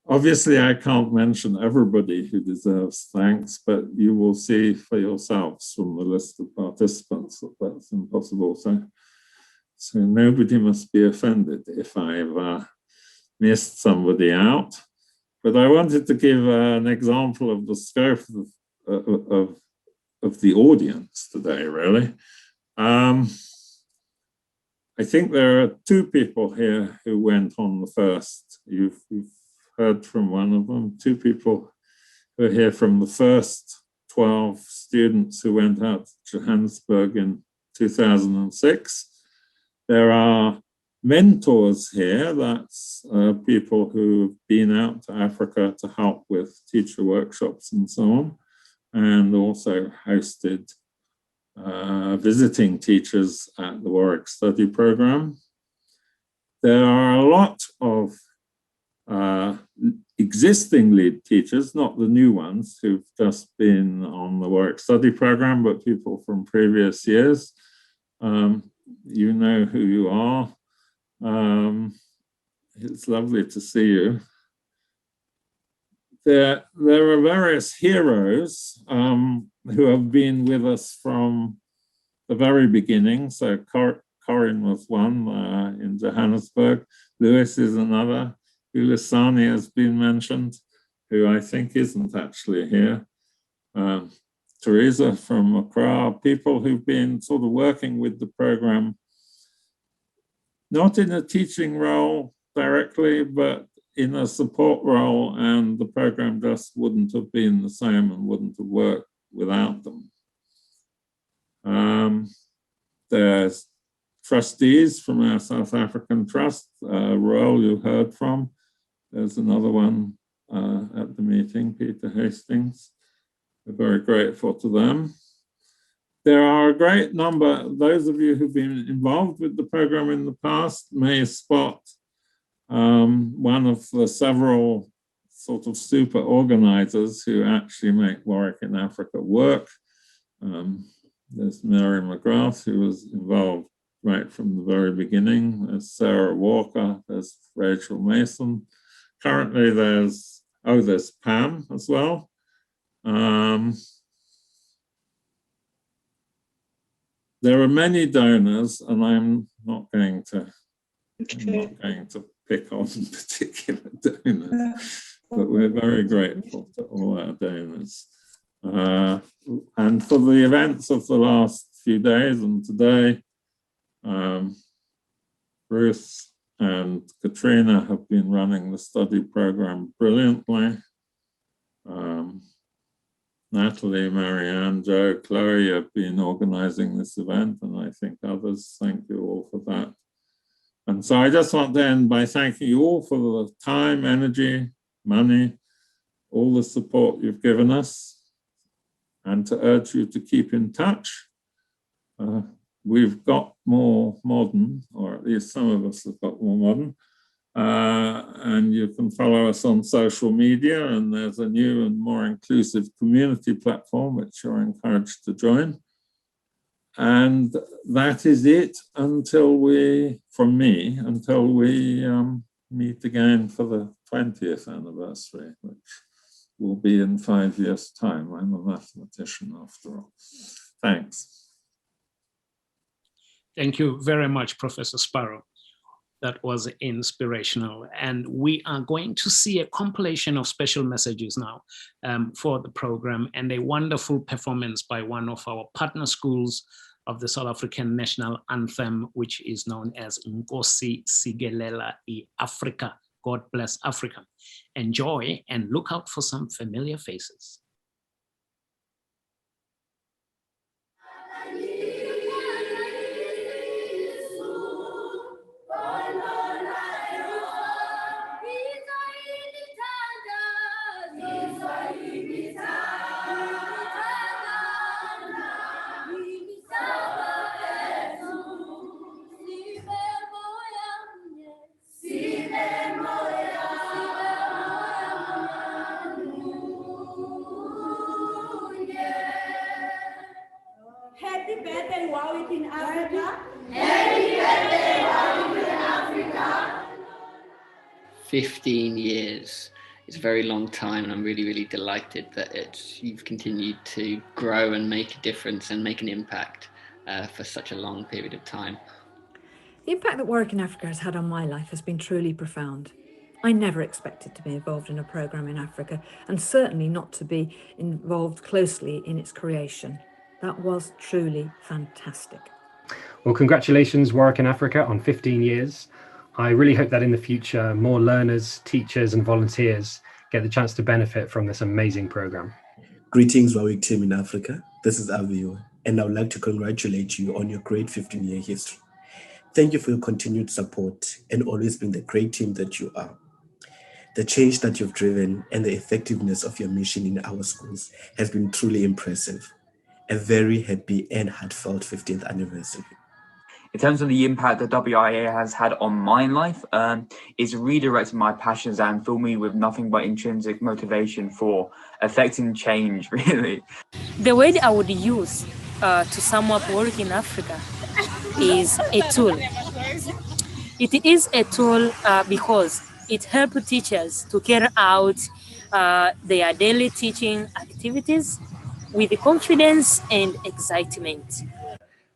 Obviously, I can't mention everybody who deserves thanks, but you will see for yourselves from the list of participants that that's impossible. So nobody must be offended if I've missed somebody out. But I wanted to give an example of the scope of the audience today, really. I think there are two people here who went on the first. You've heard from one of them. Two people who are here from the first 12 students who went out to Johannesburg in 2006. There are mentors here. That's people who've been out to Africa to help with teacher workshops and so on, and also hosted visiting teachers at the Warwick Study Programme. There are a lot of existing lead teachers, not the new ones who've just been on the Warwick Study Programme, but people from previous years. You know who you are. It's lovely to see you. There are various heroes who have been with us from the very beginning. So Colin was one in Johannesburg. Lewis is another. Ulisani has been mentioned, who I think isn't actually here. Teresa from Accra, people who've been sort of working with the program, not in a teaching role directly, but in a support role, and the program just wouldn't have been the same and wouldn't have worked without them. There's trustees from our South African Trust, Ruel you heard from. There's another one at the meeting, Peter Hastings. We're very grateful to them. There are a great number, those of you who've been involved with the program in the past may spot one of the several sort of super organizers who actually make Warwick in Africa work. There's Mary McGrath, who was involved right from the very beginning. There's Sarah Walker, there's Rachel Mason. Currently there's Pam as well. There are many donors, and I'm not going to pick on particular donors, but we're very grateful to all our donors. And for the events of the last few days and today, Bruce and Katrina have been running the study program brilliantly. Natalie, Marianne, Joe, Chloe have been organizing this event, and I think others. Thank you all for that. And so I just want to end by thanking you all for the time, energy, money, all the support you've given us, and to urge you to keep in touch. We've got more modern, or at least some of us have got more modern, and you can follow us on social media, and there's a new and more inclusive community platform which you're encouraged to join. And that is it until we meet again for the 20th anniversary, which will be in 5 years' time. I'm a mathematician after all. Thanks. Thank you very much, Professor Sparrow. That was inspirational. And we are going to see a compilation of special messages now for the program, and a wonderful performance by one of our partner schools of the South African National Anthem, which is known as Nkosi Sigelela i-Afrika. God bless Africa. Enjoy and look out for some familiar faces. Happy birthday, Warwick in Africa. Happy birthday, Warwick in Africa. 15 years. It's a very long time, and I'm really, really delighted that you've continued to grow and make a difference and make an impact for such a long period of time. The impact that Warwick in Africa has had on my life has been truly profound. I never expected to be involved in a programme in Africa, and certainly not to be involved closely in its creation. That was truly fantastic. Well, congratulations, Warwick in Africa, on 15 years. I really hope that in the future, more learners, teachers and volunteers get the chance to benefit from this amazing program. Greetings, Warwick team in Africa. This is Avio, and I would like to congratulate you on your great 15-year history. Thank you for your continued support and always being the great team that you are. The change that you've driven and the effectiveness of your mission in our schools has been truly impressive. A very happy and heartfelt 15th anniversary. In terms of the impact that WIA has had on my life, it's redirected my passions and filled me with nothing but intrinsic motivation for affecting change, really. The word I would use to sum up Warwick in Africa is a tool. It is a tool because it helps teachers to carry out their daily teaching activities with confidence and excitement.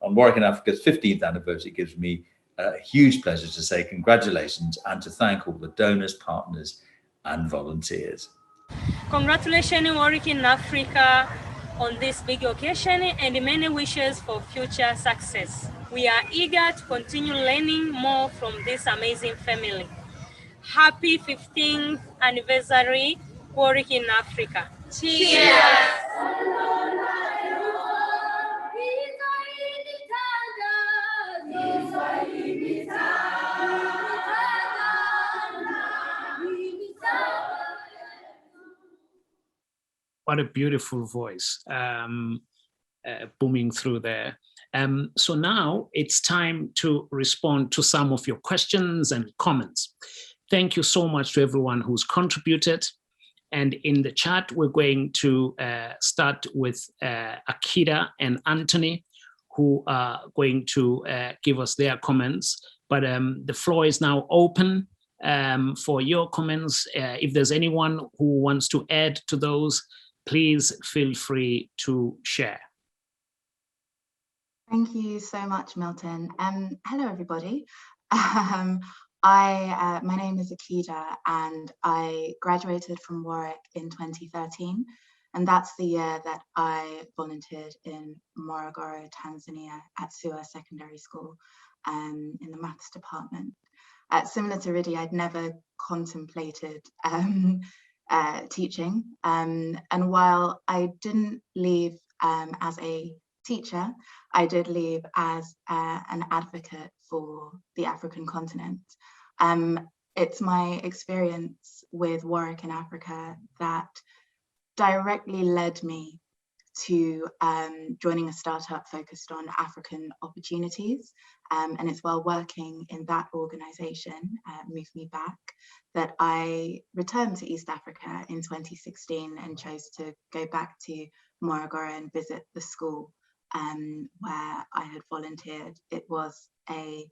On Warwick in Africa's 15th anniversary, it gives me a huge pleasure to say congratulations and to thank all the donors, partners and volunteers. Congratulations, Warwick in Africa, on this big occasion and many wishes for future success. We are eager to continue learning more from this amazing family. Happy 15th anniversary, Warwick in Africa. Cheers! What a beautiful voice booming through there. So now it's time to respond to some of your questions and comments. Thank you so much to everyone who's contributed. And in the chat, we're going to start with Akida and Anthony, who are going to give us their comments. But the floor is now open for your comments. If there's anyone who wants to add to those, please feel free to share. Thank you so much, Milton. Hello, everybody. My name is Akida, and I graduated from Warwick in 2013. And that's the year that I volunteered in Morogoro, Tanzania at SUA Secondary School in the maths department. Similar to Riddy, I'd never contemplated teaching. And while I didn't leave as a teacher, I did leave as an advocate for the African continent. It's my experience with Warwick in Africa that directly led me to joining a startup focused on African opportunities. And it's while working in that organization, Move Me Back, that I returned to East Africa in 2016 and chose to go back to Morogoro and visit the school where I had volunteered. It was a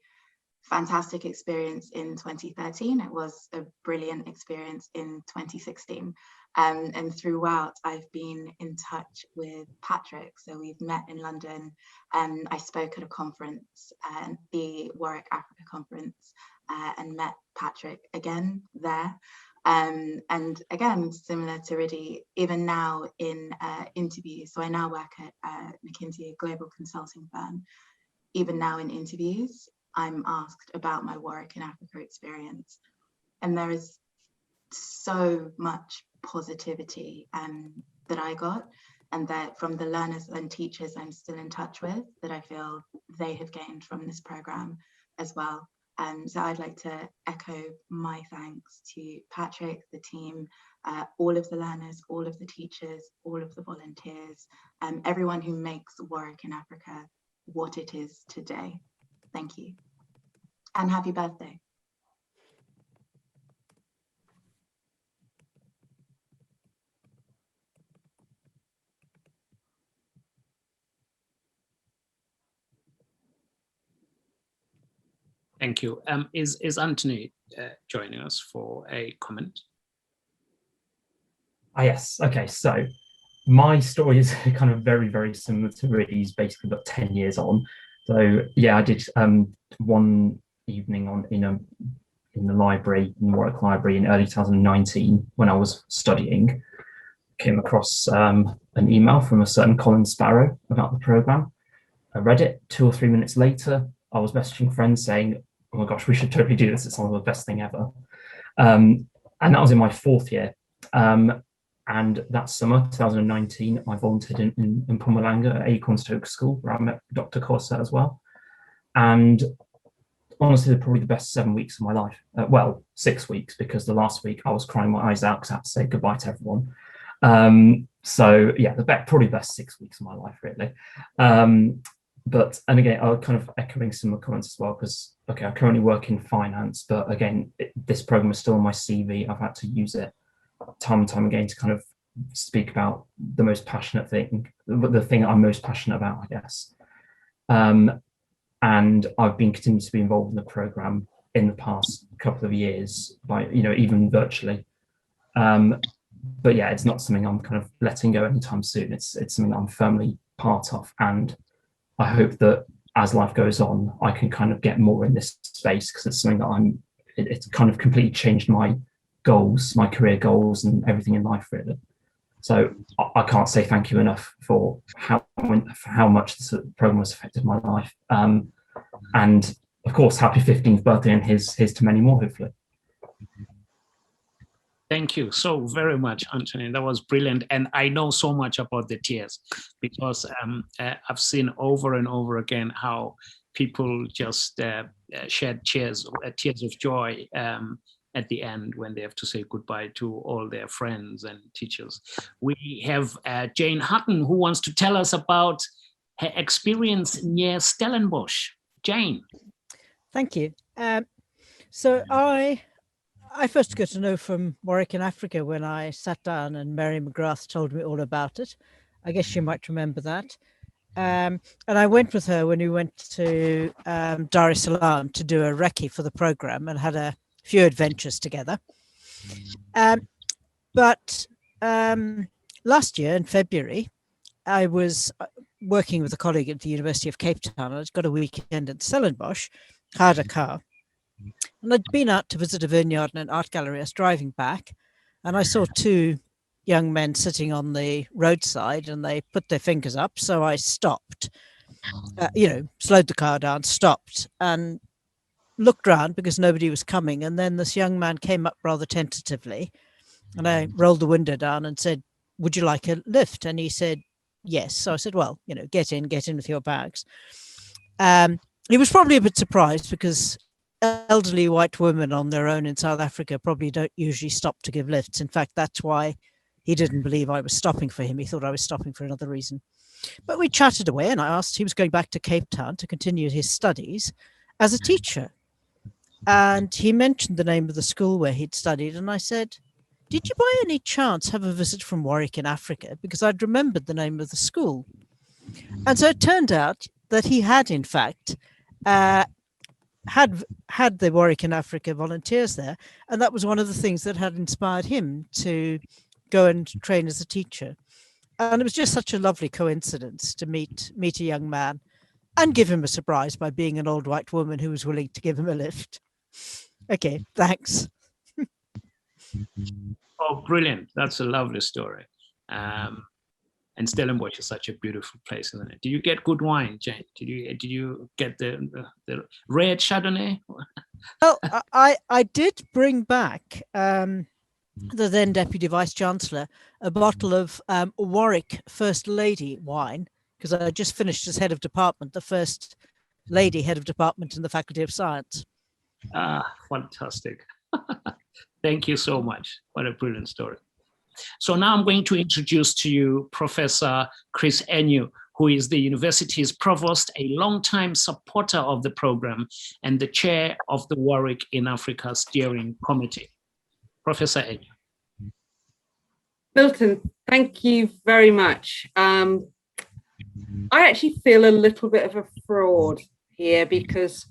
fantastic experience in 2013. It was a brilliant experience in 2016. And throughout, I've been in touch with Patrick. So we've met in London. I spoke at a conference, the Warwick Africa conference, and met Patrick again there. And again, similar to Riddy, even now in interviews, so I now work at McKinsey, a global consulting firm. Even now in interviews, I'm asked about my Warwick in Africa experience. And there is so much positivity that I got, and that from the learners and teachers I'm still in touch with, that I feel they have gained from this program as well. So I'd like to echo my thanks to Patrick, the team, all of the learners, all of the teachers, all of the volunteers, everyone who makes Warwick in Africa what it is today. Thank you. And happy birthday. Thank you. Is Anthony joining us for a comment? Yes. Okay. So my story is kind of very, very similar to Riddy's, basically got 10 years on. So yeah, I did one evening in the library, in the Warwick Library in early 2019 when I was studying, came across an email from a certain Colin Sparrow about the programme. I read it. 2 or 3 minutes later, I was messaging friends saying, oh my gosh, we should totally do this. It's one of the best thing ever. And that was in my 4th year. And that summer, 2019, I volunteered in Mpumalanga at Acorn Stoke School, where I met Dr. Koza as well. And honestly, they're probably the best 7 weeks of my life. Well, 6 weeks, because the last week I was crying my eyes out because I had to say goodbye to everyone. So yeah, probably the best 6 weeks of my life, really. And again, I'm kind of echoing similar comments as well, because, okay, I currently work in finance, but again, this program is still on my CV. I've had to use it time and time again to kind of speak about the most passionate thing, the thing I'm most passionate about, I guess. And I've been continuing to be involved in the program in the past couple of years by, even virtually. But yeah, it's not something I'm kind of letting go anytime soon. It's something that I'm firmly part of. And I hope that as life goes on, I can kind of get more in this space, because it's something that it's kind of completely changed my goals, my career goals and everything in life, really. So I can't say thank you enough for how much this program has affected my life. And of course, happy 15th birthday, and here's to many more, hopefully. Thank you so very much, Anthony. That was brilliant. And I know so much about the tears, because I've seen over and over again how people just shed tears of joy at the end when they have to say goodbye to all their friends and teachers. We have Jane Hutton, who wants to tell us about her experience near Stellenbosch. Jane. Thank you. So I first got to know from Warwick in Africa when I sat down and Mary McGrath told me all about it. I guess you might remember that. And I went with her when we went to Dar es Salaam to do a recce for the program, and had a few adventures together. But last year in February, I was working with a colleague at the University of Cape Town. I'd got a weekend at Stellenbosch, hired a car, and I'd been out to visit a vineyard and an art gallery. I was driving back, and I saw 2 young men sitting on the roadside, and they put their fingers up. So I stopped, slowed the car down, stopped, and looked round because nobody was coming. And then this young man came up rather tentatively, and I rolled the window down and said, "Would you like a lift?" And he said, "Yes." So I said, "Well, get in with your bags." He was probably a bit surprised, because elderly white women on their own in South Africa probably don't usually stop to give lifts. In fact, that's why he didn't believe I was stopping for him. He thought I was stopping for another reason. But we chatted away, and I asked, he was going back to Cape Town to continue his studies as a teacher. And he mentioned the name of the school where he'd studied. And I said, "Did you by any chance have a visit from Warwick in Africa?" Because I'd remembered the name of the school. And so it turned out that he had, in fact, had the Warwick in Africa volunteers there. And that was one of the things that had inspired him to go and train as a teacher. And it was just such a lovely coincidence to meet a young man and give him a surprise by being an old white woman who was willing to give him a lift. Okay, thanks. Oh, brilliant. That's a lovely story. And Stellenbosch is such a beautiful place, isn't it? Do you get good wine, Jane? Did you get the red Chardonnay? Well, I did bring back the then Deputy Vice-Chancellor a bottle of Warwick First Lady wine, because I just finished as head of department, the first lady head of department in the Faculty of Science. Ah, fantastic. Thank you so much. What a brilliant story. So now I'm going to introduce to you Professor Chris Enu, who is the university's provost, a longtime supporter of the program, and the chair of the Warwick in Africa Steering Committee. Professor Enu. Milton, thank you very much. I actually feel a little bit of a fraud here, because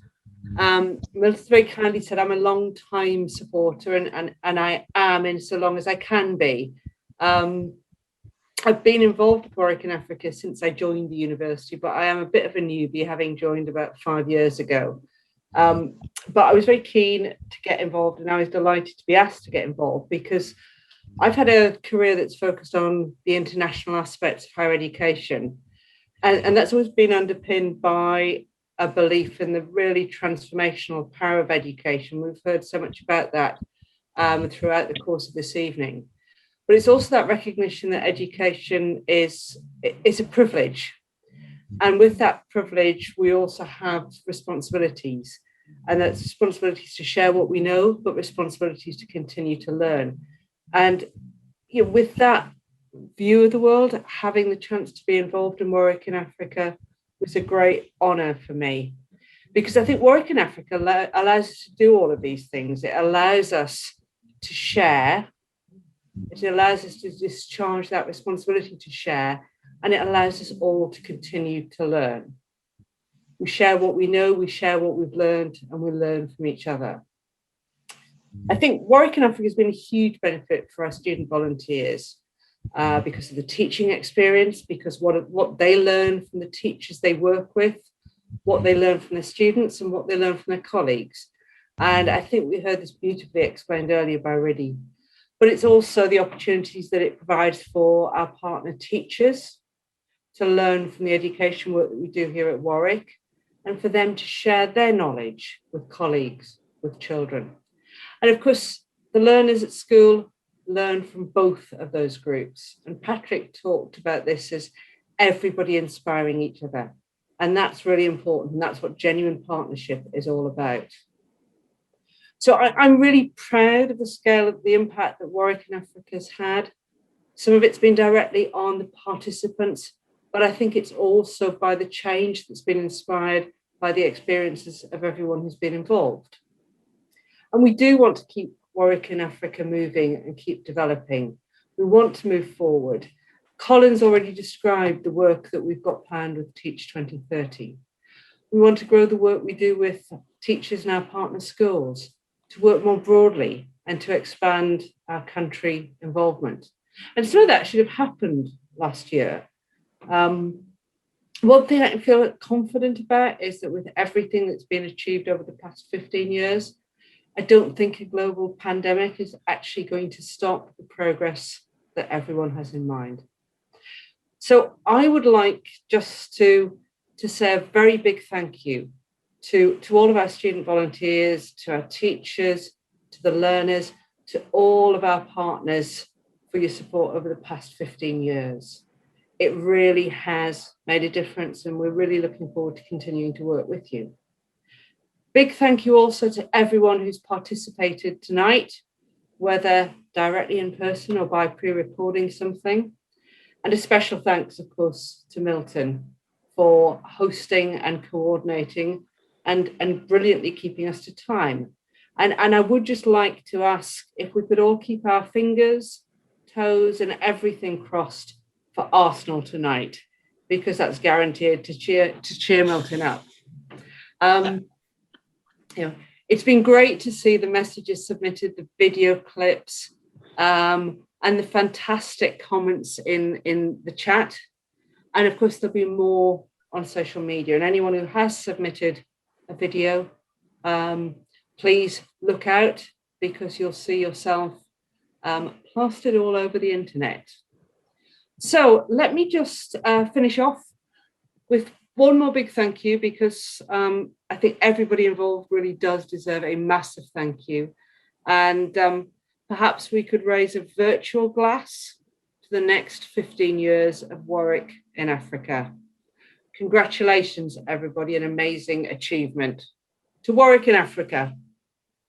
Milton very kindly said I'm a long time supporter, and I am in so long as I can be. I've been involved with Warwick in Africa since I joined the university, but I am a bit of a newbie, having joined about 5 years ago. But I was very keen to get involved, and I was delighted to be asked to get involved, because I've had a career that's focused on the international aspects of higher education. And that's always been underpinned by a belief in the really transformational power of education. We've heard so much about that throughout the course of this evening. But it's also that recognition that education is a privilege. And with that privilege, we also have responsibilities. And that's responsibilities to share what we know, but responsibilities to continue to learn. And with that view of the world, having the chance to be involved in Warwick in Africa was a great honour for me. Because I think Warwick in Africa allows us to do all of these things. It allows us to share. It allows us to discharge that responsibility to share. And it allows us all to continue to learn. We share what we know, we share what we've learned, and we learn from each other. I think Warwick in Africa has been a huge benefit for our student volunteers because of the teaching experience, because what they learn from the teachers they work with, what they learn from the students, and what they learn from their colleagues. And I think we heard this beautifully explained earlier by Riddy. But it's also the opportunities that it provides for our partner teachers to learn from the education work that we do here at Warwick, and for them to share their knowledge with colleagues, with children. And of course, the learners at school learn from both of those groups. And Patrick talked about this as everybody inspiring each other. And that's really important. And that's what genuine partnership is all about. So I'm really proud of the scale of the impact that Warwick in Africa has had. Some of it's been directly on the participants, but I think it's also by the change that's been inspired by the experiences of everyone who's been involved. And we do want to keep Warwick in Africa moving and keep developing. We want to move forward. Colin's already described the work that we've got planned with Teach 2030. We want to grow the work we do with teachers in our partner schools, to work more broadly and to expand our country involvement. And some of that should have happened last year. One thing I feel confident about is that with everything that's been achieved over the past 15 years, I don't think a global pandemic is actually going to stop the progress that everyone has in mind. So I would like just to say a very big thank you to all of our student volunteers, to our teachers, to the learners, to all of our partners for your support over the past 15 years. It really has made a difference, and we're really looking forward to continuing to work with you. Big thank you also to everyone who's participated tonight, whether directly in person or by pre-recording something. And a special thanks, of course, to Milton for hosting and coordinating and brilliantly keeping us to time. And I would just like to ask if we could all keep our fingers, toes, and everything crossed for Arsenal tonight, because that's guaranteed to cheer Milton up. It's been great to see the messages submitted, the video clips, and the fantastic comments in the chat. And of course, there'll be more on social media. And anyone who has submitted a video, please look out, because you'll see yourself plastered all over the internet. So let me just finish off with one more big thank you, because I think everybody involved really does deserve a massive thank you. And perhaps we could raise a virtual glass to the next 15 years of Warwick in Africa. Congratulations, everybody, an amazing achievement. To Warwick in Africa.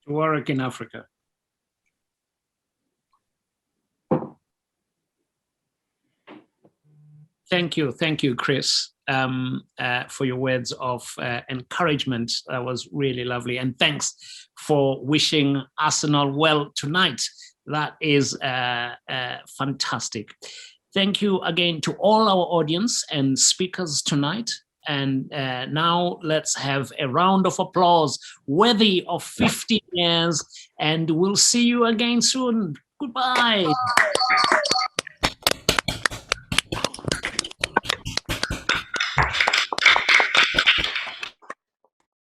To Warwick in Africa. Thank you, Chris, for your words of encouragement. That was really lovely. And thanks for wishing Arsenal well tonight. That is fantastic. Thank you again to all our audience and speakers tonight. And now let's have a round of applause worthy of 15 years. And we'll see you again soon. Goodbye.